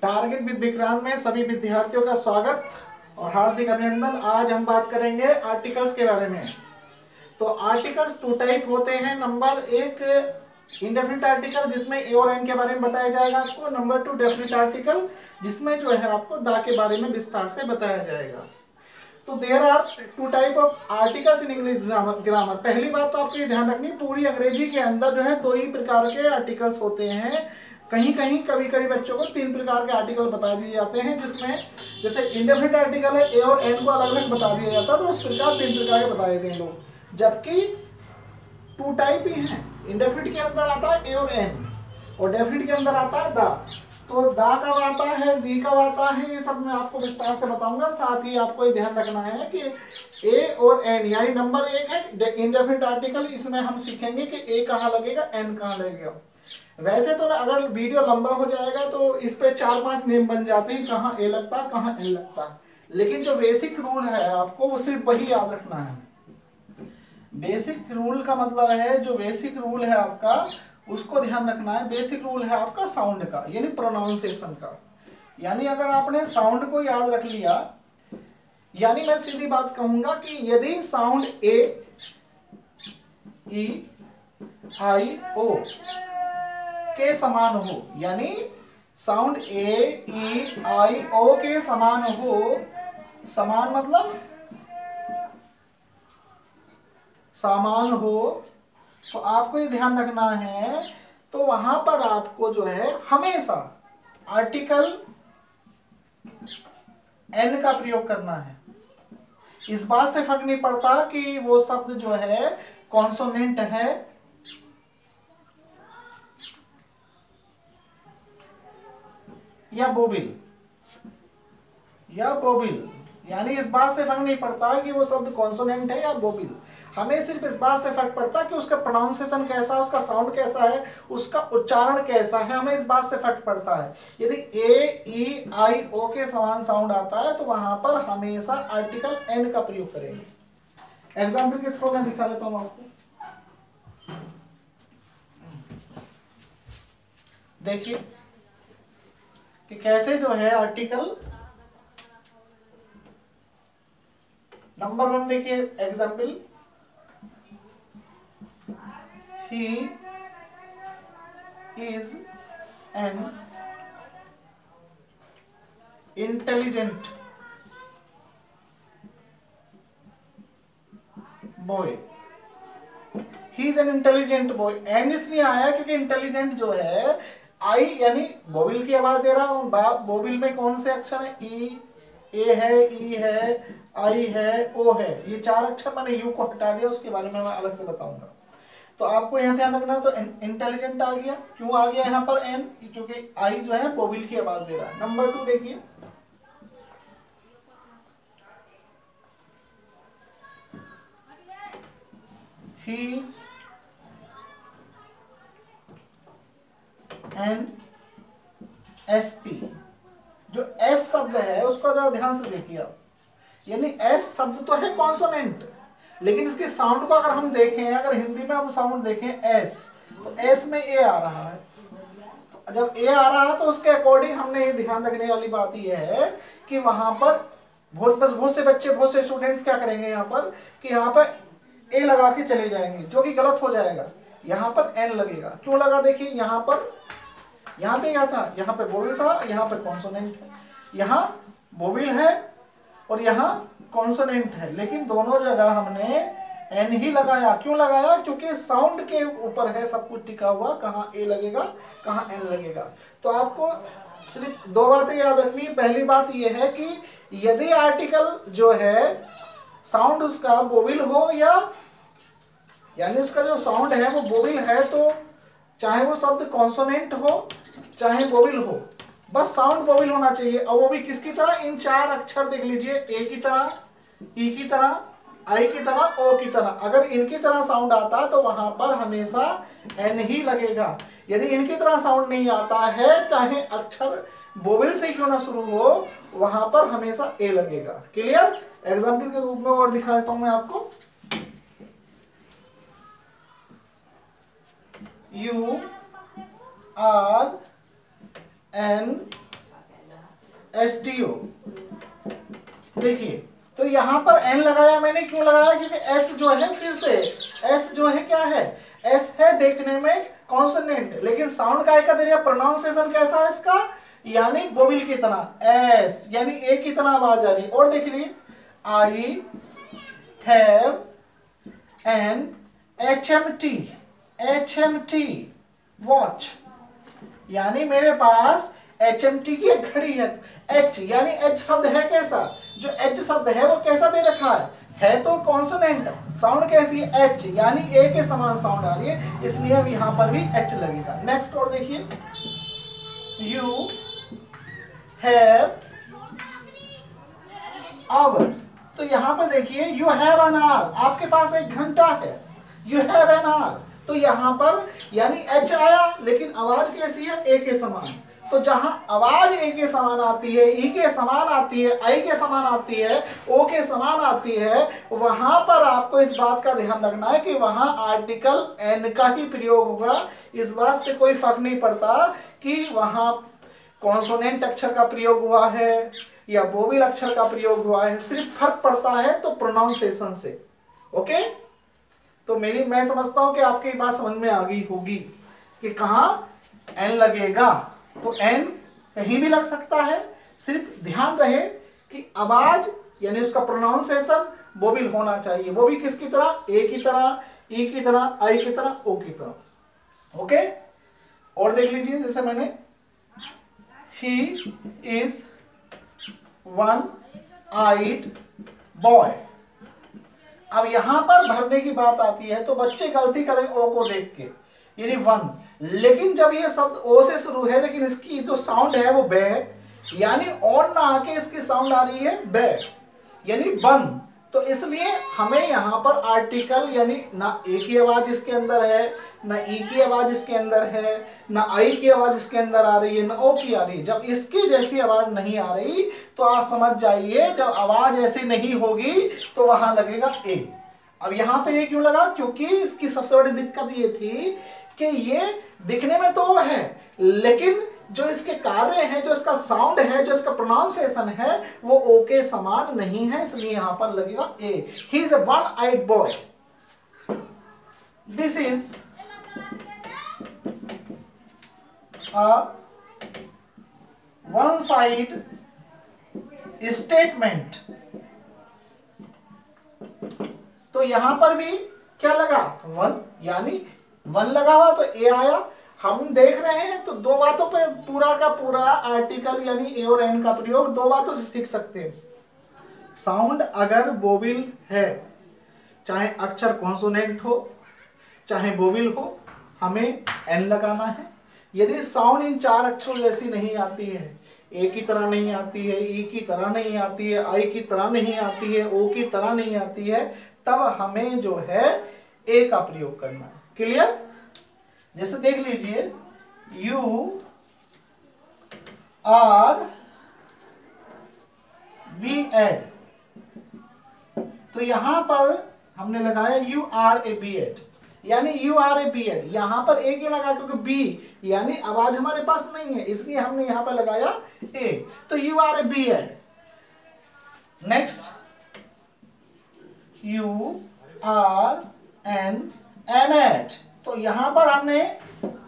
Target with Vikrant में सभी विद्यार्थियों का स्वागत और हार्दिक अभिनंदन। आज हम बात करेंगे आर्टिकल्स के बारे में। तो आर्टिकल्स टू टाइप होते हैं। नंबर एक इंडेफिनिट आर्टिकल जिसमें ए और एन के बारे में बताया जाएगा आपको। नंबर टू डेफिनिट आर्टिकल जिसमें जो है आपको द के बारे में विस्तार से बताया जाएगा। तो there are two type of articles in English grammar. पहली बात तो आपको ये ध्यान रखनी, पूरी अंग्रेजी के अंदर जो है दो ही प्रकार के आर्टिकल्स होते हैं। कहीं कहीं कभी कभी बच्चों को तीन प्रकार के आर्टिकल बता दिए जाते हैं, जिसमें जैसे इंडेफिनिट आर्टिकल है ए और एन को अलग अलग बता दिया जाता है, तो उस प्रकार तीन प्रकार के बताए गए लोग। जबकि टू टाइप ही है, इंडेफिनिट के अंदर आता है ए और एन और डेफिनिट के अंदर आता है द। तो दा कब आता है, दी कब आता है, ये सब मैं आपको विस्तार से बताऊंगा। साथ ही आपको ये ध्यान रखना है कि ए और एन यानी नंबर एक है इंडेफिनिट आर्टिकल, इसमें हम सीखेंगे कि ए कहाँ लगेगा, एन कहाँ लगेगा। वैसे तो अगर वीडियो लंबा हो जाएगा तो इस पे 4-5 नेम बन जाते हैं, कहाँ ए लगता है कहाँ एन लगता है, लेकिन जो बेसिक रूल है आपको वो सिर्फ वही याद रखना है। बेसिक रूल का मतलब है, जो बेसिक रूल है आपका उसको ध्यान रखना है। बेसिक रूल है आपका साउंड का यानी प्रोनाउंसिएशन का। यानी अगर आपने साउंड को याद रख लिया, यानी मैं सीधी बात कहूंगा कि यदि साउंड ए ई आई ओ के समान हो, यानी साउंड ए ई आई ओ के समान हो, समान मतलब समान हो, तो आपको ये ध्यान रखना है। तो वहां पर आपको जो है हमेशा आर्टिकल एन का प्रयोग करना है। इस बात से फर्क नहीं पड़ता कि वो शब्द जो है कॉन्सोनेंट है या बोबिल, यानी इस बात से फर्क नहीं पड़ता कि वो शब्द कॉन्सोनेंट है या बोबिल। हमें सिर्फ इस बात से फर्क पड़ता है कि उसका प्रोनाउंसिएशन कैसा है, उसका साउंड कैसा है, उसका उच्चारण कैसा है, हमें इस बात से फर्क पड़ता है। यदि ए ई आई ओ के समान साउंड आता है तो वहां पर हमेशा आर्टिकल एन का प्रयोग करेंगे। एग्जाम्पल के थ्रू मैं दिखा देता हूं आपको। देखिए कि कैसे जो है आर्टिकल नंबर 1 देखिए example, he is an intelligent boy। he is an intelligent boy, an इसलिए आया क्योंकि इंटेलिजेंट जो है आई यानी बोबिल की आवाज दे रहा हूं। बोबिल में कौन से अक्षर है, ई, ए है, ई है, आई है, ओ है, ये 4 अक्षर। मैंने यू को हटा दिया, उसके बारे में मैं अलग से बताऊंगा। तो आपको यहाँ ध्यान रखना, तो इंटेलिजेंट आ गया। क्यों आ गया यहाँ पर एन, क्योंकि आई जो है बोबिल की आवाज दे रहा है। नंबर 2 देखिए, he is an SP। जो एस शब्द है उसको जरा ध्यान से देखिए आप, यानी एस शब्द तो है कॉन्सोनेंट, लेकिन इसके साउंड को अगर हम देखें, अगर हिंदी में हम साउंड देखें एस, तो एस में ए आ रहा है। तो जब ए आ रहा है तो उसके अकॉर्डिंग हमने ये ध्यान रखने वाली बात ये है कि वहां पर बहुत से बच्चे, बहुत से स्टूडेंट्स क्या करेंगे यहाँ पर कि यहाँ पर ए लगा के चले जाएंगे, जो कि गलत हो जाएगा। यहाँ पर एन लगेगा। क्यों लगा, देखिए यहाँ पर, यहाँ पे क्या था, यहाँ पे बोबिल था, यहाँ पे कॉन्सोनेंट है। यहाँ बोबिल है और यहाँ कॉन्सोनेंट है, लेकिन दोनों जगह हमने एन ही लगाया। क्यों लगाया, क्योंकि साउंड के ऊपर है सब कुछ टिका हुआ, कहाँ ए लगेगा कहाँ एन लगेगा। तो आपको सिर्फ 2 बातें याद रखनी। पहली बात यह है कि यदि आर्टिकल जो है साउंड उसका बोबिल हो, या यानी उसका जो साउंड है वो बोबिल है, तो चाहे वो शब्द कॉन्सोनेंट हो चाहे बोबिल हो, बस साउंड बोबिल होना चाहिए। और वो भी किसकी तरह, इन 4 अक्षर देख लीजिए, ए की तरह, ई की तरह, आई की तरह, ओ की तरह। अगर इनकी तरह साउंड आता तो वहां पर हमेशा एन ही लगेगा। यदि इनकी तरह साउंड नहीं आता है, चाहे अक्षर बोबिल से क्यों ना शुरू हो, वहां पर हमेशा ए लगेगा। क्लियर। एग्जाम्पल के रूप में और दिखा देता हूं मैं आपको। You are an STO। देखिए तो यहां पर N लगाया मैंने, क्यों लगाया? क्योंकि S जो है, फिर से S जो है क्या है? S है देखने में कॉन्सोनेंट, लेकिन साउंड काय का दे रहा, प्रोनाउंसिएशन कैसा है इसका? यानी बोबिल की तरह, S यानी A की तरह आवाज आ रही। और देख लीजिए, I have an HMT watch, यानी मेरे पास HMT की एक घड़ी है। H यानी H शब्द है कैसा? जो H शब्द है वो कैसा दे रखा है तो कॉन्सोनेंट, साउंड कैसी है? H यानी A के समान साउंड आ रही है, इसलिए अब यहां पर भी H लगेगा। नेक्स्ट और देखिए, यू हैव आवर, तो यहां पर देखिए यू हैव एन आवर, आपके पास एक घंटा है, यू हैव एन आवर, तो यहां पर यानी H आया, लेकिन आवाज कैसी है? A के समान। तो जहां आवाज A के समान आती है, E के समान आती है, I के समान आती है, O के समान आती है, वहां पर आपको इस बात का ध्यान रखना है कि वहां आर्टिकल N का ही प्रयोग होगा। इस बात से कोई फर्क नहीं पड़ता कि वहां कॉन्सोनेंट अक्षर का प्रयोग हुआ है या वोवेल अक्षर का प्रयोग हुआ है, सिर्फ फर्क पड़ता है तो प्रोनाउंसिएशन से। ओके, तो मैं समझता हूं कि आपकी बात समझ में आ गई होगी कि कहां N लगेगा। तो N कहीं भी लग सकता है, सिर्फ ध्यान रहे कि आवाज यानी उसका प्रोनाउंसिएशन वोवेल होना चाहिए। वो भी किसकी तरह? A की तरह, E की तरह, I की तरह, O की तरह। ओके, और देख लीजिए, जैसे मैंने he is one eyed boy. अब यहां पर भरने की बात आती है तो बच्चे गलती करें ओ को देख के, यानी वन, लेकिन जब ये शब्द ओ से शुरू है लेकिन इसकी जो साउंड है वो बे, यानी ऑन ना आके इसकी साउंड आ रही है बे, यानी वन। तो इसलिए हमें यहां पर आर्टिकल यानी ना ए की आवाज इसके अंदर है, ना ई की आवाज इसके अंदर है, ना आई की आवाज इसके अंदर आ रही है, ना ओ की आ रही है। जब इसकी जैसी आवाज नहीं आ रही तो आप समझ जाइए जब आवाज ऐसी नहीं होगी तो वहां लगेगा ए। अब यहां पे ए क्यों लगा? क्योंकि इसकी सबसे बड़ी दिक्कत ये थी कि ये दिखने में तो है, लेकिन जो इसके कार्य है, जो इसका साउंड है, जो इसका प्रोनाउंसिएशन है, वो ओ के समान नहीं है, इसलिए यहां पर लगेगा a. He is a one eyed boy. This is a one side statement. तो यहां पर भी क्या लगा? वन, यानी वन लगा हुआ तो ए आया। हम देख रहे हैं तो दो बातों पे पूरा का पूरा आर्टिकल यानी ए और एन का प्रयोग दो बातों से सीख सकते हैं। साउंड अगर वोवेल है, चाहे अक्षर कॉन्सोनेंट हो चाहे वोवेल हो, हमें एन लगाना है। यदि साउंड इन चार अक्षरों जैसी नहीं आती है, ए की तरह नहीं आती है, ई की तरह नहीं आती है, आई की तरह नहीं आती है, ओ की तरह नहीं आती है, तब हमें जो है ए का प्रयोग करना है। क्लियर? जैसे देख लीजिए, यू आर बी एड, तो यहां पर हमने लगाया you are a B Ed, यानी you are a B Ed. यहां पर ए क्यों लगा? क्योंकि बी यानी आवाज हमारे पास नहीं है, इसलिए हमने यहां पर लगाया ए। तो you are a B Ed. Next, you are an M Ed, तो यहां पर हमने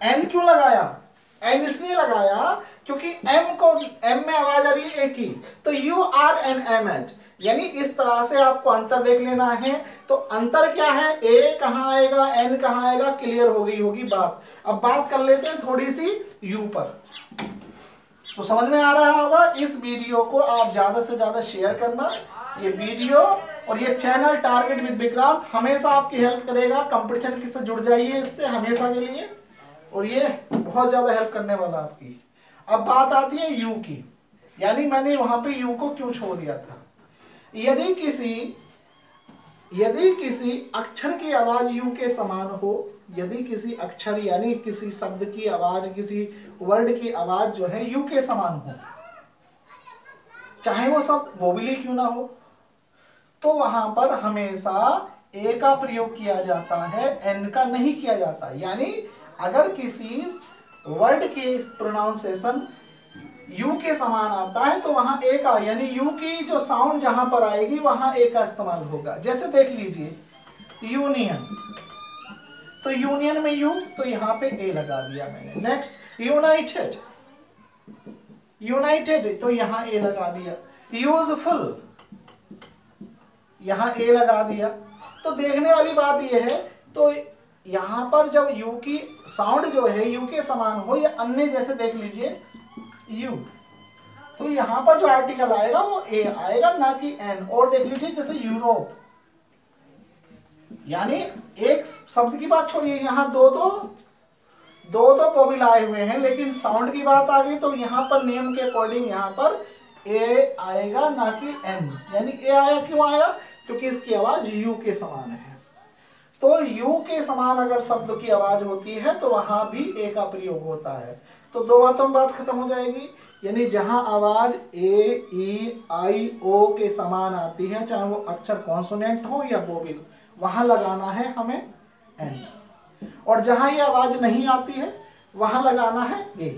एन क्यों लगाया? एन इसलिए लगाया क्योंकि एम में आवाज आ रही है ए की, तो you are an M Ed, यानी इस तरह से आपको अंतर देख लेना है। तो अंतर क्या है? ए कहां आएगा, एन कहां आएगा, क्लियर हो गई होगी बात। अब बात कर लेते हैं थोड़ी सी यू पर, तो समझ में आ रहा होगा। इस वीडियो को आप ज्यादा से ज्यादा शेयर करना। ये वीडियो और ये चैनल टारगेट विद विक्रांत हमेशा आपकी हेल्प करेगा। कंपटीशन से जुड़ जाइए इससे हमेशा के लिए, और ये बहुत ज्यादा हेल्प करने वाला आपकी। अब बात आती है यू की, यानी मैंने वहां पे यू को क्यों छोड़ दिया था। यदि किसी अक्षर की आवाज यू के समान हो, यदि किसी अक्षर यानी किसी शब्द की आवाज, किसी वर्ड की आवाज जो है यू के समान हो, चाहे वो शब्द वोवेल क्यों ना हो, तो वहां पर हमेशा ए का प्रयोग किया जाता है, एन का नहीं किया जाता। यानी अगर किसी वर्ड के प्रोनाउंसिएशन यू के समान आता है तो वहां ए का, यानी यू की जो साउंड जहां पर आएगी वहां ए का इस्तेमाल होगा। जैसे देख लीजिए यूनियन, तो यूनियन में यू, तो यहां पे ए लगा दिया मैंने। नेक्स्ट यूनाइटेड, यूनाइटेड तो यहां ए लगा दिया। यूजफुल, यहां ए लगा दिया। तो देखने वाली बात यह है, तो यहां पर जब यू की साउंड जो है यू के समान हो या अन्य, जैसे देख लीजिए यू, तो यहां पर जो आर्टिकल आएगा वो ए आएगा, ना कि एन। और देख लीजिए जैसे यूरोप, यानी एक शब्द की बात छोड़िए, यहां दो दो वोवेल आए हुए हैं, लेकिन साउंड की बात आ गई तो यहां पर नियम के अकॉर्डिंग यहां पर ए आएगा, ना कि एन। यानी ए आया, क्यों आया? क्योंकि इसकी आवाज यू के समान है। तो यू के समान अगर शब्द की आवाज होती है तो वहां भी ए का प्रयोग होता है। तो दो बातों में बात खत्म हो जाएगी। यानी जहां आवाज ए, ई, आई, ओ के समान आती है, चाहे वो अक्षर कॉन्सोनेंट हो या वोवेल, वहां लगाना है हमें एन। और जहां ये आवाज नहीं आती है वहां लगाना है ए।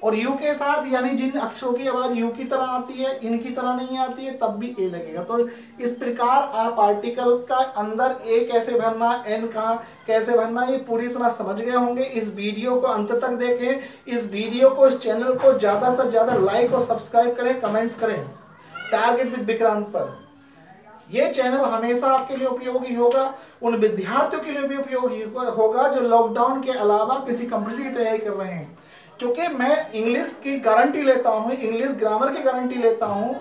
और यू के साथ, यानी जिन अक्षरों की आवाज यू की तरह आती है, इनकी तरह नहीं आती है, तब भी ए लगेगा। तो इस प्रकार आप आर्टिकल का अंदर ए कैसे भरना, एन का कैसे भरना, ये पूरी तरह समझ गए होंगे। इस वीडियो को अंत तक देखें, इस वीडियो को, इस चैनल को ज्यादा से ज्यादा लाइक और सब्सक्राइब करें, कमेंट्स करें टारगेट विद विक्रांत पर। ये चैनल हमेशा आपके लिए उपयोगी होगा, उन विद्यार्थियों के लिए भी उपयोगी होगा जो लॉकडाउन के अलावा किसी कंपटीशन की तैयारी कर रहे हैं। क्योंकि मैं इंग्लिश की गारंटी लेता हूँ, इंग्लिश ग्रामर की गारंटी लेता हूँ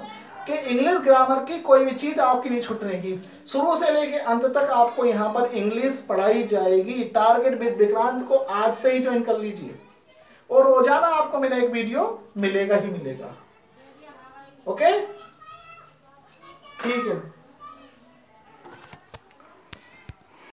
कि इंग्लिश ग्रामर की कोई भी चीज आपकी नहीं छूटने की। शुरू से लेके अंत तक आपको यहाँ पर इंग्लिश पढ़ाई जाएगी। टारगेट विद विक्रांत को आज से ही ज्वाइन कर लीजिए और रोजाना आपको मेरा एक वीडियो मिलेगा ही मिलेगा। ओके, ठीक है।